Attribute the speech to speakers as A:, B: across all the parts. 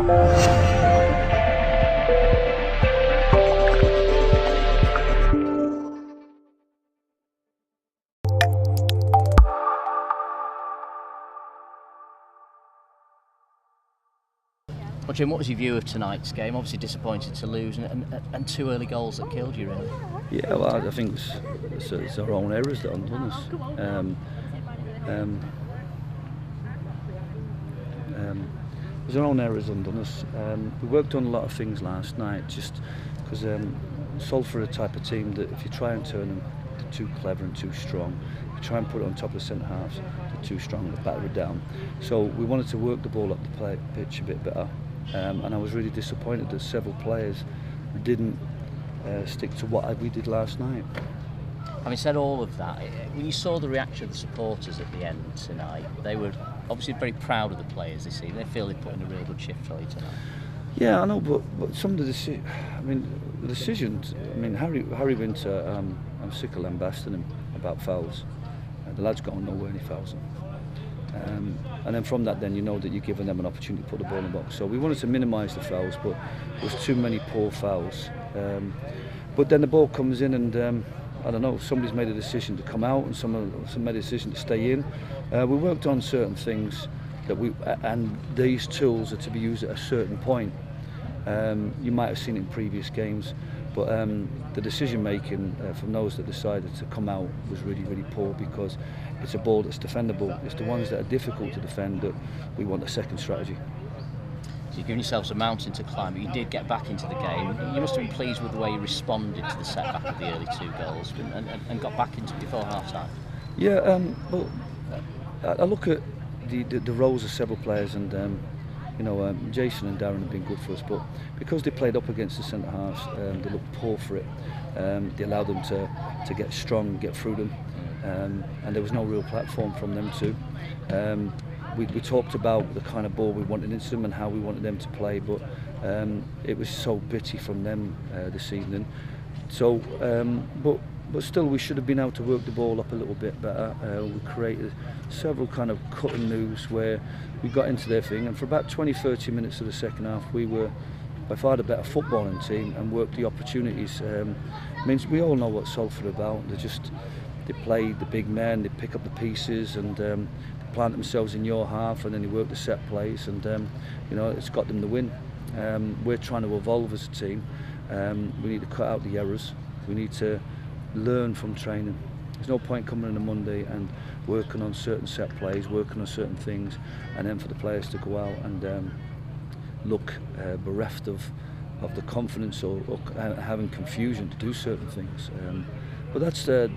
A: Well, Jim, what was your view of tonight's game? Obviously disappointed to lose, and 2 early goals that killed you, really.
B: Yeah, well, I think it's our own errors that have done us. It was our own errors that have done us. We worked on a lot of things last night, just because Salford are the type of team that if you try and turn them, they're too clever and too strong. If you try and put it on top of the centre halves, they're too strong to batter it down. So we wanted to work the ball up the pitch a bit better. And I was really disappointed that several players didn't stick to what we did last night.
A: Having said all of that, when you saw the reaction of the supporters at the end tonight, they were obviously very proud of the players this evening. They feel they put in a real good shift for you tonight.
B: Yeah, I know, but some of the decisions. I mean, Harry Winter. I'm sick of lambasting him about fouls. The lads got nowhere any fouls on. And then from that, then you know that you're giving them an opportunity to put the ball in the box. So we wanted to minimise the fouls, but there was too many poor fouls. But then the ball comes in, and I don't know. Somebody's made a decision to come out, and some made a decision to stay in. We worked on certain things that and these tools are to be used at a certain point. You might have seen it in previous games, but the decision making from those that decided to come out was really, really poor, because it's a ball that's defendable. It's the ones that are difficult to defend that we want a second strategy.
A: So you've given yourselves a mountain to climb, but you did get back into the game. You must have been pleased with the way you responded to the setback of the early 2 goals and got back into it before half time.
B: Yeah, well, I look at the roles of several players, and Jason and Darren have been good for us, but because they played up against the centre halves, they looked poor for it. They allowed them to get strong and get through them, and there was no real platform from them too. We talked about the kind of ball we wanted into them and how we wanted them to play, but it was so bitty from them this evening. So, but still, we should have been able to work the ball up a little bit better. We created several kind of cutting moves where we got into their thing, and for about 20-30 minutes of the second half, we were by far the better footballing team and worked the opportunities. Means we all know what Salford are about. They play the big men, they pick up the pieces, and they plant themselves in your half, and then they work the set plays, and it's got them the win. We're trying to evolve as a team. We need to cut out the errors. We need to learn from training. There's no point coming in on a Monday and working on certain set plays, working on certain things, and then for the players to go out and look bereft of the confidence or having confusion to do certain things. But that's the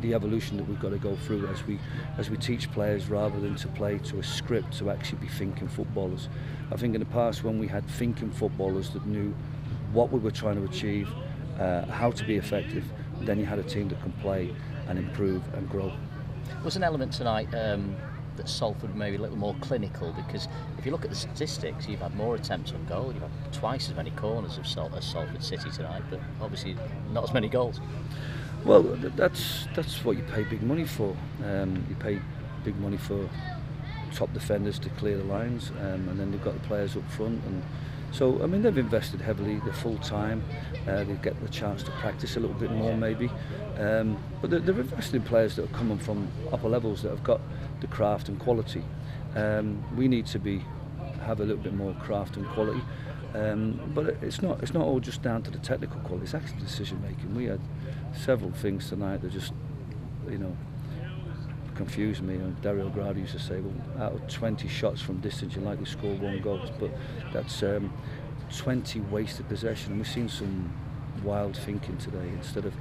B: evolution that we've got to go through as we teach players, rather than to play to a script, to actually be thinking footballers. I think in the past, when we had thinking footballers that knew what we were trying to achieve, how to be effective, then you had a team that can play and improve and grow.
A: Was an element tonight that Salford maybe a little more clinical, because if you look at the statistics, you've had more attempts on goal, you've had twice as many corners as Salford City tonight, but obviously not as many goals.
B: Well, that's what you pay big money for. You pay big money for top defenders to clear the lines, and then they've got the players up front, and so I mean they've invested heavily. They're full time. They get the chance to practice a little bit more maybe, but they're invested in players that are coming from upper levels that have got the craft and quality. We need to have a little bit more craft and quality, but it's not all just down to the technical quality. It's actually decision making. We had several things tonight that just confused me. And Daryl Grady used to say, well, out of 20 shots from distance, you're likely to score 1 goal, but that's 20 wasted possession. And we've seen some wild thinking today, instead of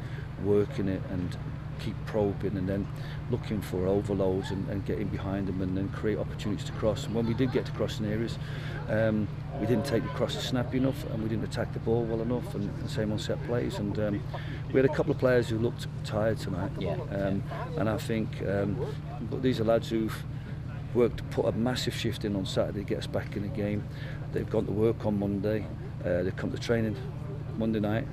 B: working it and keep probing and then looking for overloads and getting behind them and then create opportunities to cross. And when we did get to crossing areas, we didn't take the crosses snappy enough, and we didn't attack the ball well enough, and same on set plays. And we had a couple of players who looked tired tonight.
A: Yeah.
B: And I think but these are lads who've put a massive shift in on Saturday to get us back in the game. They've gone to work on Monday, they've come to training Monday night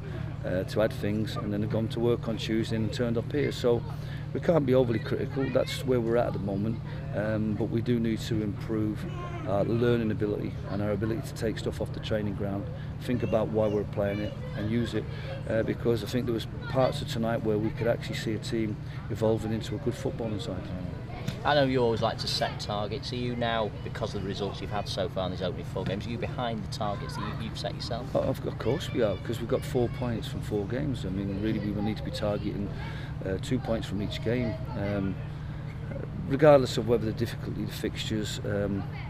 B: to add things, and then they've gone to work on Tuesday and turned up here. So we can't be overly critical. That's where we're at the moment, but we do need to improve our learning ability and our ability to take stuff off the training ground, think about why we're playing it and use it, because I think there was parts of tonight where we could actually see a team evolving into a good footballing side.
A: I know you always like to set targets. Are you now, because of the results you've had so far in these opening 4 games, are you behind the targets that you've set yourself?
B: Of course we are, because we've got 4 points from 4 games. I mean, really we will need to be targeting 2 points from each game. Regardless of whether the difficulty of the fixtures,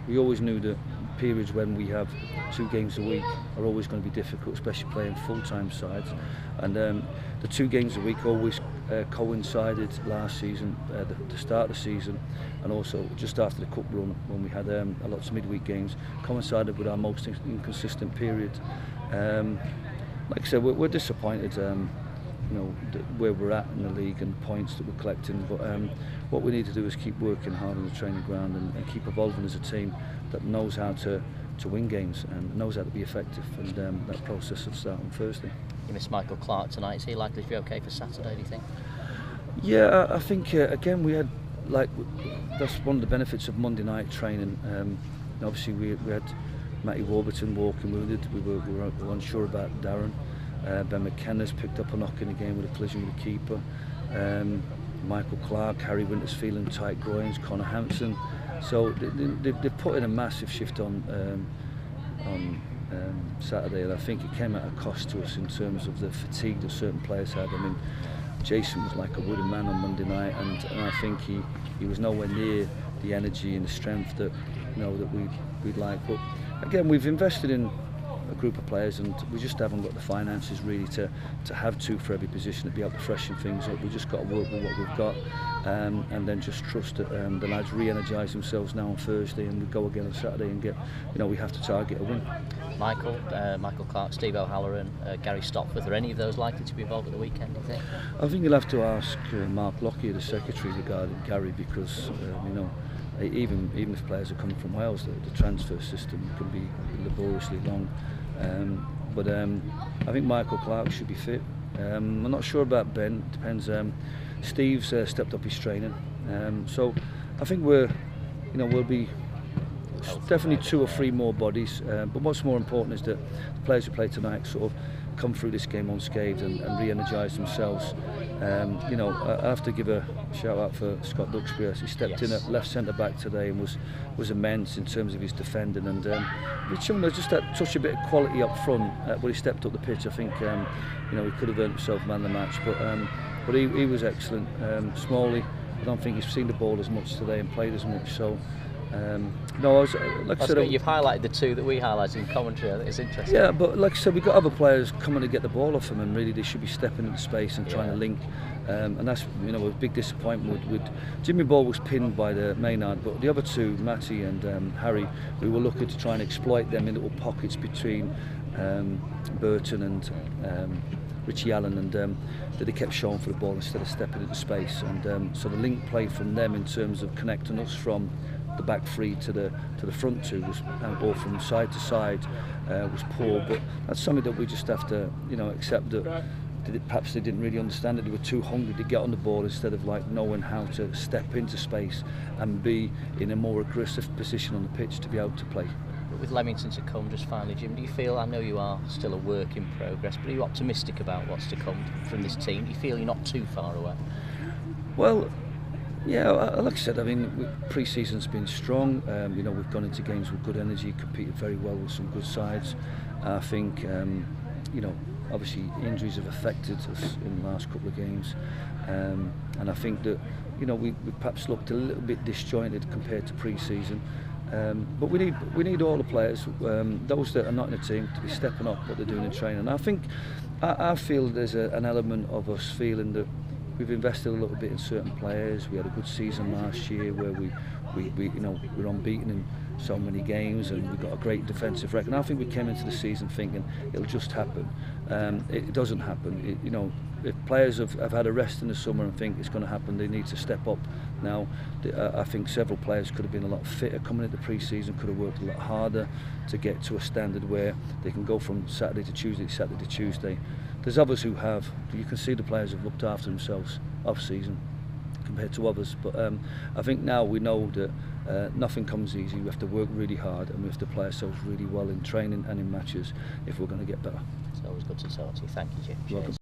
B: we always knew that periods when we have 2 games a week are always going to be difficult, especially playing full-time sides. And the 2 games a week always coincided last season, the start of the season, and also just after the cup run when we had a lot of midweek games, coincided with our most inconsistent period. Like I said, we're disappointed. Where we're at in the league and the points that we're collecting, but what we need to do is keep working hard on the training ground and keep evolving as a team that knows how to win games and knows how to be effective, and that process will start on Thursday.
A: You missed Michael Clark tonight. Is he likely to be okay for Saturday, do you think?
B: Yeah, I think again we had, like, that's one of the benefits of Monday night training. Obviously we had Matty Warburton walking wounded. We were unsure about Darren. Ben McKenna's picked up a knock in the game with a collision with the keeper. Michael Clark, Harry Winter's feeling tight groins, Connor Hampson. So they've put in a massive shift on Saturday, and I think it came at a cost to us in terms of the fatigue that certain players had. I mean, Jason was like a wooden man on Monday night, and I think he was nowhere near the energy and the strength that we'd like. But again, we've invested in a group of players, and we just haven't got the finances really to have 2 for every position, to be able to freshen things up. We just got to work with what we've got, and then just trust that the lads re-energise themselves now on Thursday, and we go again on Saturday and get, we have to target a win.
A: Michael Clark, Steve O'Halloran, Gary Stockport, are any of those likely to be involved at the weekend, do you think?
B: I think you'll have to ask Mark Lockyer, the secretary, regarding Gary, because even if players are coming from Wales, the transfer system can be laboriously long. But I think Michael Clark should be fit. I'm not sure about Ben. Depends. Steve's stepped up his training, so I think we'll be definitely 2 or 3 more bodies. But what's more important is that the players who play tonight sort of come through this game unscathed and re-energise themselves. I have to give a shout out for Scott Duxbury. He stepped in at left centre back today and was immense in terms of his defending, and just that touch a bit of quality up front when he stepped up the pitch. I think he could have earned himself man of the match, but he was excellent. Smalley, I don't think he's seen the ball as much today and played as much. So like I said,
A: you've highlighted the 2 that we highlighted in commentary. I think it's interesting.
B: Yeah, but like I said, we've got other players coming to get the ball off them, and really they should be stepping into space and trying to link. And that's a big disappointment with Jimmy Ball was pinned by the Maynard, but the other 2, Matty and Harry, we were looking to try and exploit them in little pockets between Burton and Richie Allen, and that they kept showing for the ball instead of stepping into space. And so the link play from them in terms of connecting us from the back 3 to the front 2 was, or from side to side, was poor. But that's something that we just have to accept, that perhaps they didn't really understand it. They were too hungry to get on the ball instead of knowing how to step into space and be in a more aggressive position on the pitch to be able to play.
A: With Leamington to come, just finally, Jim, do you feel, I know you are still a work in progress, but are you optimistic about what's to come from this team? Do you feel you're not too far away?
B: Well, yeah, like I said, I mean, pre-season's been strong. We've gone into games with good energy, competed very well with some good sides. I think, obviously injuries have affected us in the last couple of games, and I think that we perhaps looked a little bit disjointed compared to pre-season. But we need all the players, those that are not in the team, to be stepping up what they're doing in training. And I think I feel there's an element of us feeling that we've invested a little bit in certain players. We had a good season last year where we're unbeaten in so many games, and we've got a great defensive record. And I think we came into the season thinking it'll just happen. It doesn't happen. If players have had a rest in the summer and think it's going to happen, they need to step up now. I think several players could have been a lot fitter coming into pre-season, could have worked a lot harder to get to a standard where they can go from Saturday to Tuesday. There's others who have. You can see the players have looked after themselves off-season. compared to others. But I think now we know that nothing comes easy. We have to work really hard, and we have to play ourselves really well in training and in matches if we're going to get better.
A: It's always good to talk to you. Thank you, Jim.
B: You're welcome.